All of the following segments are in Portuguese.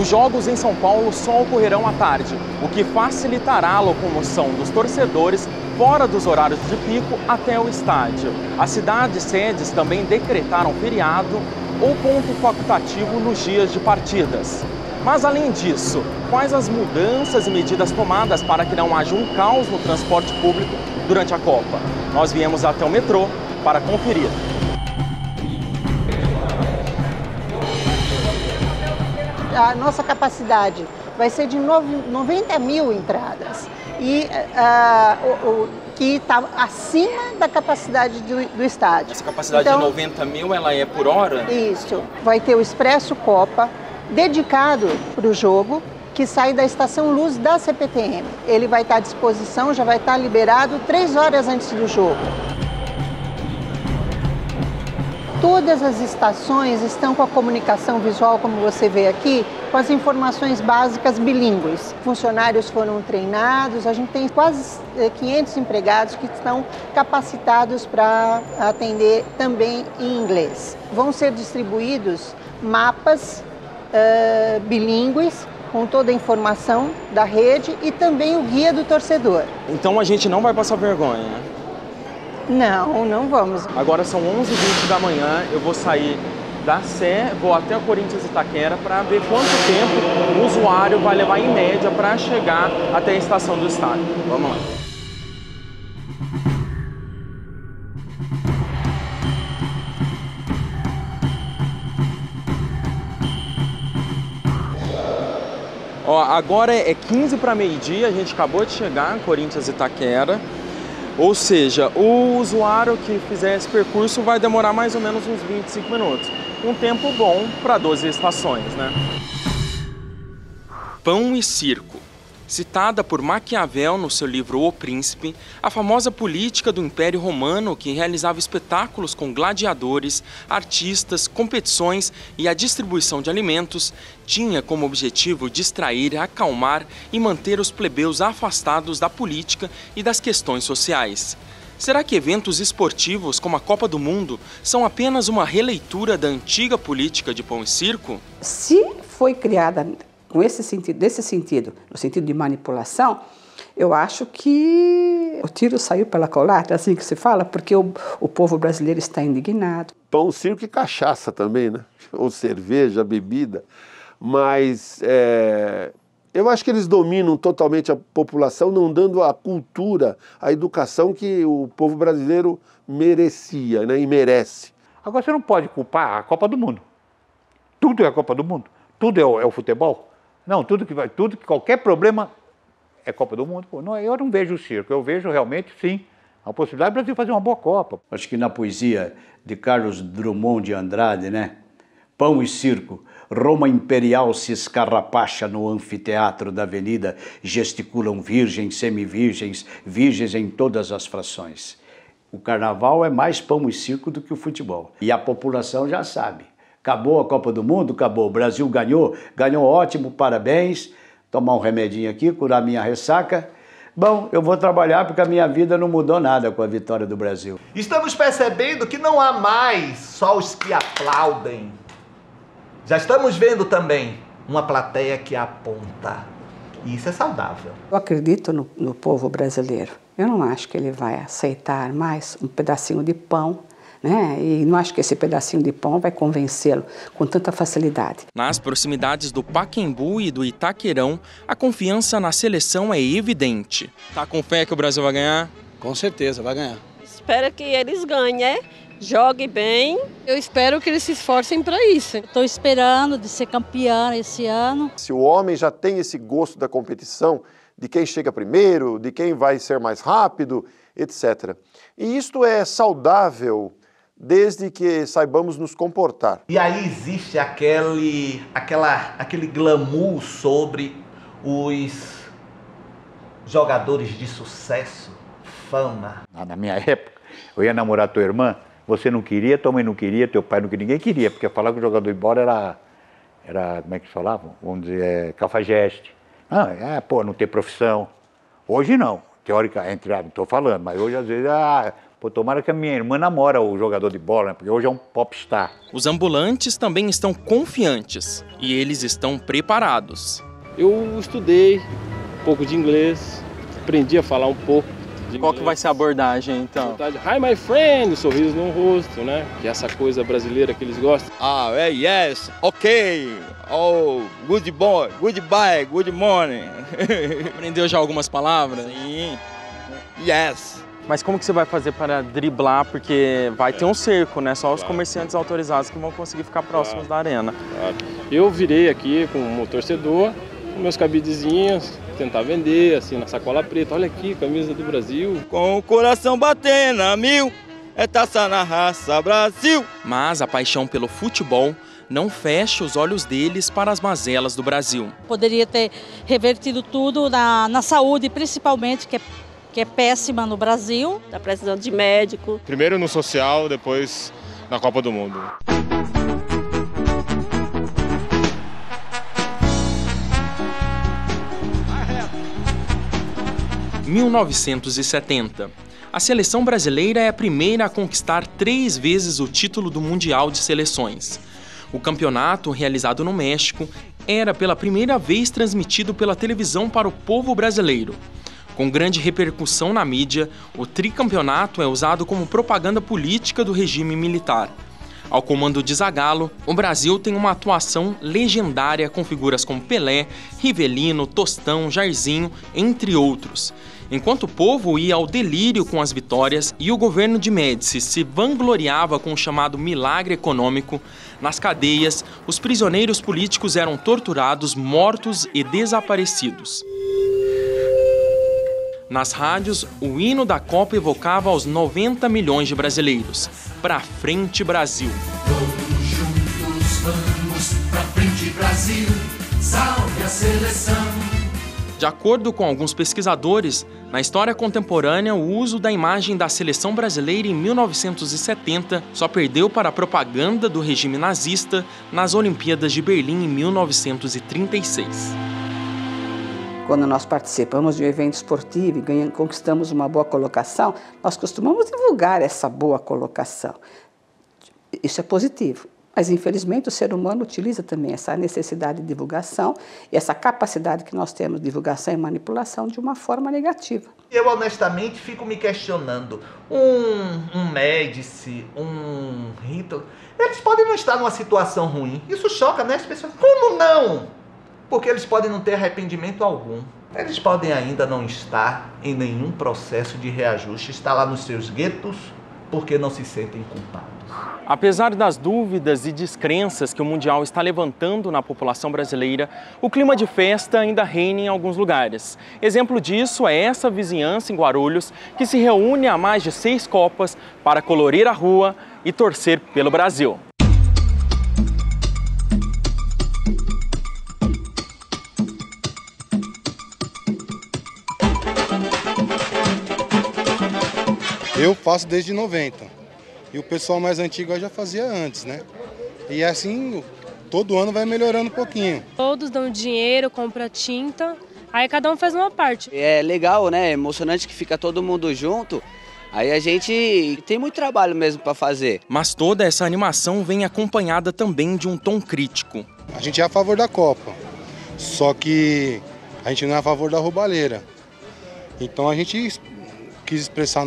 Os jogos em São Paulo só ocorrerão à tarde, o que facilitará a locomoção dos torcedores fora dos horários de pico até o estádio. As cidades sedes também decretaram feriado ou ponto facultativo nos dias de partidas. Mas, além disso, quais as mudanças e medidas tomadas para que não haja um caos no transporte público durante a Copa? Nós viemos até o metrô para conferir. A nossa capacidade vai ser de 90 mil entradas e que está acima da capacidade do estádio. Essa capacidade de 90 mil, ela é por hora? Isso. Vai ter o Expresso Copa, dedicado para o jogo, que sai da Estação Luz da CPTM. Ele vai estar à disposição, já vai estar liberado 3 horas antes do jogo. Todas as estações estão com a comunicação visual, como você vê aqui, com as informações básicas bilíngues. Funcionários foram treinados, a gente tem quase 500 empregados que estão capacitados para atender também em inglês. Vão ser distribuídos mapas bilíngues com toda a informação da rede e também o guia do torcedor. Então a gente não vai passar vergonha? Não, não vamos. Agora são 11h20 da manhã, eu vou sair da Sé, vou até o Corinthians Itaquera para ver quanto tempo o usuário vai levar em média para chegar até a estação do estádio. Vamos lá. Ó, agora é 15 para meio-dia, a gente acabou de chegar em Corinthians Itaquera. Ou seja, o usuário que fizer esse percurso vai demorar mais ou menos uns 25 minutos. Um tempo bom para 12 estações, né? Pão e circo. Citada por Maquiavel no seu livro O Príncipe, a famosa política do Império Romano que realizava espetáculos com gladiadores, artistas, competições e a distribuição de alimentos tinha como objetivo distrair, acalmar e manter os plebeus afastados da política e das questões sociais. Será que eventos esportivos como a Copa do Mundo são apenas uma releitura da antiga política de pão e circo? Se foi criada com esse sentido, no sentido de manipulação, eu acho que o tiro saiu pela culatra, assim que se fala, porque o povo brasileiro está indignado. Pão, circo e cachaça também, né? Ou cerveja, bebida. Mas eu acho que eles dominam totalmente a população, não dando a cultura, a educação que o povo brasileiro merecia, né? E merece. Agora você não pode culpar a Copa do Mundo. Tudo é a Copa do Mundo. Tudo é o futebol. Não, tudo que qualquer problema é Copa do Mundo. Pô, não, eu não vejo o circo, eu vejo realmente, sim, a possibilidade do Brasil fazer uma boa Copa. Acho que na poesia de Carlos Drummond de Andrade, né? Pão e circo, Roma imperial se escarrapacha no anfiteatro da avenida, gesticulam virgens, semivirgens, virgens em todas as frações. O carnaval é mais pão e circo do que o futebol. E a população já sabe. Acabou a Copa do Mundo, acabou. O Brasil ganhou ótimo, parabéns. Tomar um remedinho aqui, curar minha ressaca. Bom, eu vou trabalhar porque a minha vida não mudou nada com a vitória do Brasil. Estamos percebendo que não há mais só os que aplaudem. Já estamos vendo também uma plateia que aponta. E isso é saudável. Eu acredito no povo brasileiro. Eu não acho que ele vai aceitar mais um pedacinho de pão, né? E não acho que esse pedacinho de pão vai convencê-lo com tanta facilidade. Nas proximidades do Pacaembu e do Itaquerão, a confiança na seleção é evidente. Tá com fé que o Brasil vai ganhar? Com certeza, vai ganhar. Espero que eles ganhem, né? Jogue bem. Eu espero que eles se esforcem para isso. Estou esperando de ser campeã esse ano. Se o homem já tem esse gosto da competição, de quem chega primeiro, de quem vai ser mais rápido, etc. E isto é saudável desde que saibamos nos comportar. E aí existe aquele glamour sobre os jogadores de sucesso, fama. Na minha época, eu ia namorar tua irmã, você não queria, tua mãe não queria, teu pai não queria, ninguém queria, porque falar que o jogador embora era como é que falavam? Vamos dizer, cafajeste. Não tem profissão. Hoje não, teoricamente, não estou falando, mas hoje às vezes, Pô, tomara que a minha irmã namora o jogador de bola, né? Porque hoje é um popstar. Os ambulantes também estão confiantes e eles estão preparados. Eu estudei um pouco de inglês, aprendi a falar um pouco. Qual que vai ser a abordagem, então? Hi, my friend, sorriso no rosto, né? Que é essa coisa brasileira que eles gostam. Yes, ok. Oh, good boy, goodbye, good morning. Aprendeu já algumas palavras? Sim. Yes. Mas como que você vai fazer para driblar? Porque vai ter um cerco, né? Só os comerciantes autorizados que vão conseguir ficar próximos da arena. Claro. Eu virei aqui como torcedor, com meus cabidezinhos, tentar vender, assim, na sacola preta. Olha aqui, camisa do Brasil. Com o coração batendo a mil, é taça na raça Brasil. Mas a paixão pelo futebol não fecha os olhos deles para as mazelas do Brasil. Poderia ter revertido tudo na saúde, principalmente, que é péssima no Brasil. Está precisando de médico. Primeiro no social, depois na Copa do Mundo. Em 1970, a seleção brasileira é a primeira a conquistar 3 vezes o título do Mundial de Seleções. O campeonato, realizado no México, era pela primeira vez transmitido pela televisão para o povo brasileiro. Com grande repercussão na mídia, o tricampeonato é usado como propaganda política do regime militar. Ao comando de Zagallo, o Brasil tem uma atuação legendária com figuras como Pelé, Rivelino, Tostão, Jairzinho, entre outros. Enquanto o povo ia ao delírio com as vitórias e o governo de Médici se vangloriava com o chamado milagre econômico, nas cadeias, os prisioneiros políticos eram torturados, mortos e desaparecidos. Nas rádios, o hino da Copa evocava aos 90 milhões de brasileiros. Pra frente, Brasil! Todos juntos vamos pra frente, Brasil! Salve a seleção! De acordo com alguns pesquisadores, na história contemporânea, o uso da imagem da seleção brasileira em 1970 só perdeu para a propaganda do regime nazista nas Olimpíadas de Berlim em 1936. Quando nós participamos de um evento esportivo e conquistamos uma boa colocação, nós costumamos divulgar essa boa colocação. Isso é positivo. Mas, infelizmente, o ser humano utiliza também essa necessidade de divulgação e essa capacidade que nós temos de divulgação e manipulação de uma forma negativa. Eu, honestamente, fico me questionando. Um Médici, um Hitler, eles podem não estar numa situação ruim. Isso choca, né, as pessoas? Como não? Porque eles podem não ter arrependimento algum. Eles podem ainda não estar em nenhum processo de reajuste, estar lá nos seus guetos, porque não se sentem culpados. Apesar das dúvidas e descrenças que o Mundial está levantando na população brasileira, o clima de festa ainda reina em alguns lugares. Exemplo disso é essa vizinhança em Guarulhos, que se reúne há mais de 6 Copas para colorir a rua e torcer pelo Brasil. Eu faço desde 90 e o pessoal mais antigo já fazia antes, né? E assim, todo ano vai melhorando um pouquinho. Todos dão dinheiro, compram tinta, aí cada um faz uma parte. É legal, né? É emocionante que fica todo mundo junto. Aí a gente tem muito trabalho mesmo para fazer. Mas toda essa animação vem acompanhada também de um tom crítico. A gente é a favor da Copa, só que a gente não é a favor da roubalheira. Então a gente quis expressar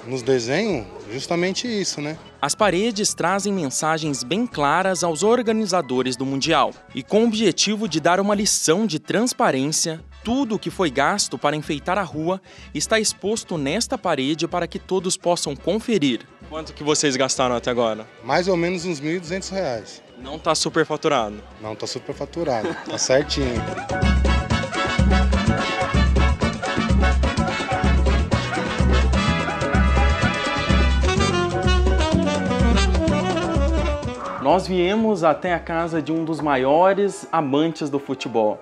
nos desenhos justamente isso, né? As paredes trazem mensagens bem claras aos organizadores do Mundial. E com o objetivo de dar uma lição de transparência, tudo o que foi gasto para enfeitar a rua está exposto nesta parede para que todos possam conferir. Quanto que vocês gastaram até agora? Mais ou menos uns R$ 1.200. Não está superfaturado? Não está superfaturado, tá certinho. Nós viemos até a casa de um dos maiores amantes do futebol.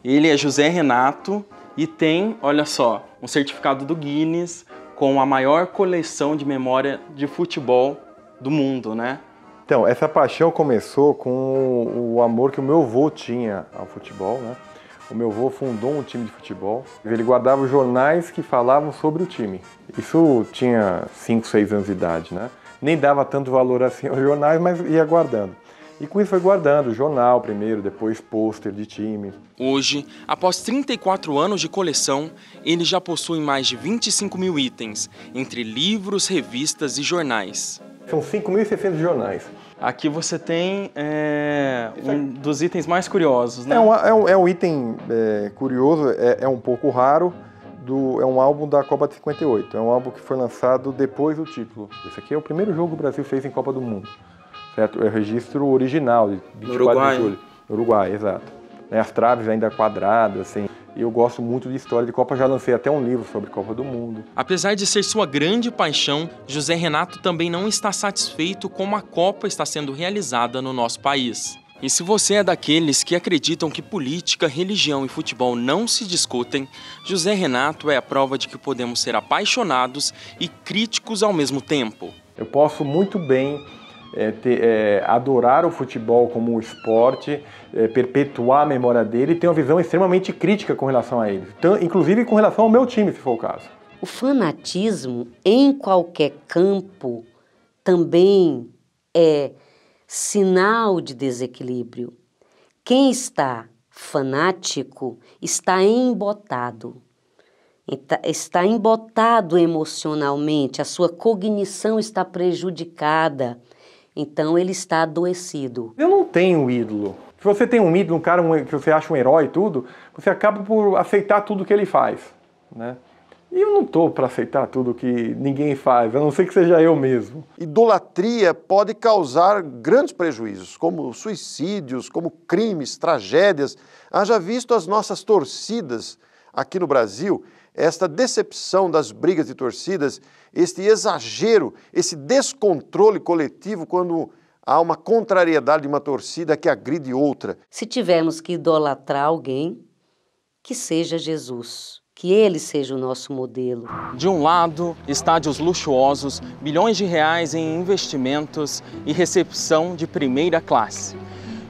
Ele é José Renato e tem, olha só, um certificado do Guinness com a maior coleção de memória de futebol do mundo, né? Então, essa paixão começou com o amor que o meu avô tinha ao futebol, né? O meu avô fundou um time de futebol. Ele guardava os jornais que falavam sobre o time. Isso tinha 5, 6 anos de idade, né? Nem dava tanto valor assim aos jornais, mas ia guardando. E com isso foi guardando jornal primeiro, depois pôster de time. Hoje, após 34 anos de coleção, ele já possui mais de 25 mil itens, entre livros, revistas e jornais. São 5.600 jornais. Aqui você tem um dos itens mais curiosos, né? É um item curioso, é um pouco raro, é um álbum da Copa de 58. É um álbum que foi lançado depois do título. Esse aqui é o primeiro jogo que o Brasil fez em Copa do Mundo. Certo? É o registro original, de 24 de julho. No Uruguai, exato. As traves ainda quadradas, assim. E eu gosto muito de história de Copa, já lancei até um livro sobre Copa do Mundo. Apesar de ser sua grande paixão, José Renato também não está satisfeito como a Copa está sendo realizada no nosso país. E se você é daqueles que acreditam que política, religião e futebol não se discutem, José Renato é a prova de que podemos ser apaixonados e críticos ao mesmo tempo. Eu posso muito bem adorar o futebol como um esporte, perpetuar a memória dele e ter uma visão extremamente crítica com relação a ele, inclusive com relação ao meu time, se for o caso. O fanatismo em qualquer campo também é sinal de desequilíbrio. Quem está fanático está embotado. Está embotado emocionalmente, a sua cognição está prejudicada. Então ele está adoecido. Eu não tenho ídolo. Se você tem um ídolo, um cara que você acha um herói e tudo, você acaba por aceitar tudo que ele faz, né? E eu não estou para aceitar tudo que ninguém faz, a não ser que seja eu mesmo. Idolatria pode causar grandes prejuízos, como suicídios, como crimes, tragédias. Haja visto as nossas torcidas aqui no Brasil, esta decepção das brigas de torcidas, este exagero, esse descontrole coletivo quando há uma contrariedade de uma torcida que agride outra. Se tivermos que idolatrar alguém, que seja Jesus, que ele seja o nosso modelo. De um lado, estádios luxuosos, bilhões de reais em investimentos e recepção de primeira classe.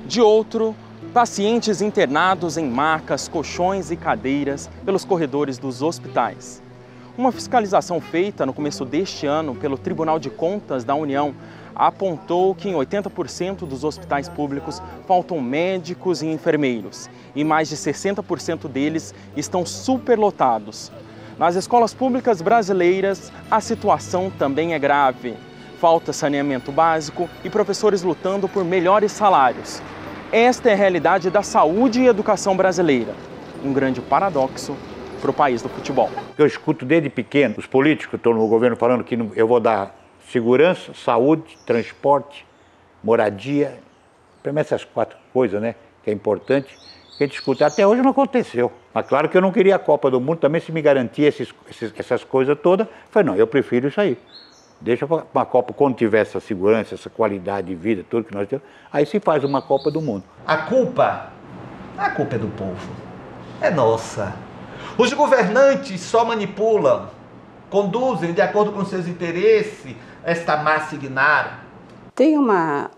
De outro, pacientes internados em macas, colchões e cadeiras pelos corredores dos hospitais. Uma fiscalização feita no começo deste ano pelo Tribunal de Contas da União apontou que em 80% dos hospitais públicos faltam médicos e enfermeiros e mais de 60% deles estão superlotados. Nas escolas públicas brasileiras, a situação também é grave. Falta saneamento básico e professores lutando por melhores salários. Esta é a realidade da saúde e educação brasileira. Um grande paradoxo para o país do futebol. Eu escuto desde pequeno os políticos que estão no governo falando que eu vou dar segurança, saúde, transporte, moradia. Para mim essas 4 coisas, né, que é importante, que a gente escuta. Até hoje não aconteceu. Mas claro que eu não queria a Copa do Mundo, também se me garantia essas coisas todas. Eu falei, não, eu prefiro isso aí. Deixa uma Copa, quando tiver essa segurança, essa qualidade de vida, tudo que nós temos, aí se faz uma Copa do Mundo. A culpa é do povo, é nossa. Os governantes só manipulam, conduzem de acordo com seus interesses esta massa ignária. Tem uma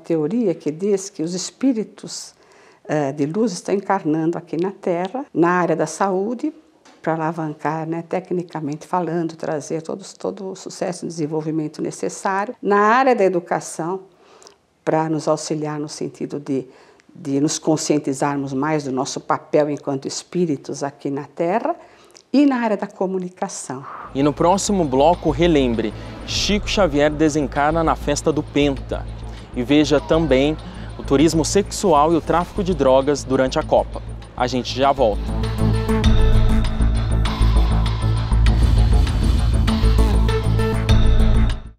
teoria que diz que os espíritos de luz estão encarnando aqui na Terra, na área da saúde, para alavancar, né, tecnicamente falando, trazer todo o sucesso e desenvolvimento necessário. Na área da educação, para nos auxiliar no sentido de nos conscientizarmos mais do nosso papel enquanto espíritos aqui na Terra, e na área da comunicação. E no próximo bloco, relembre, Chico Xavier desencarna na festa do Penta. E veja também o turismo sexual e o tráfico de drogas durante a Copa. A gente já volta.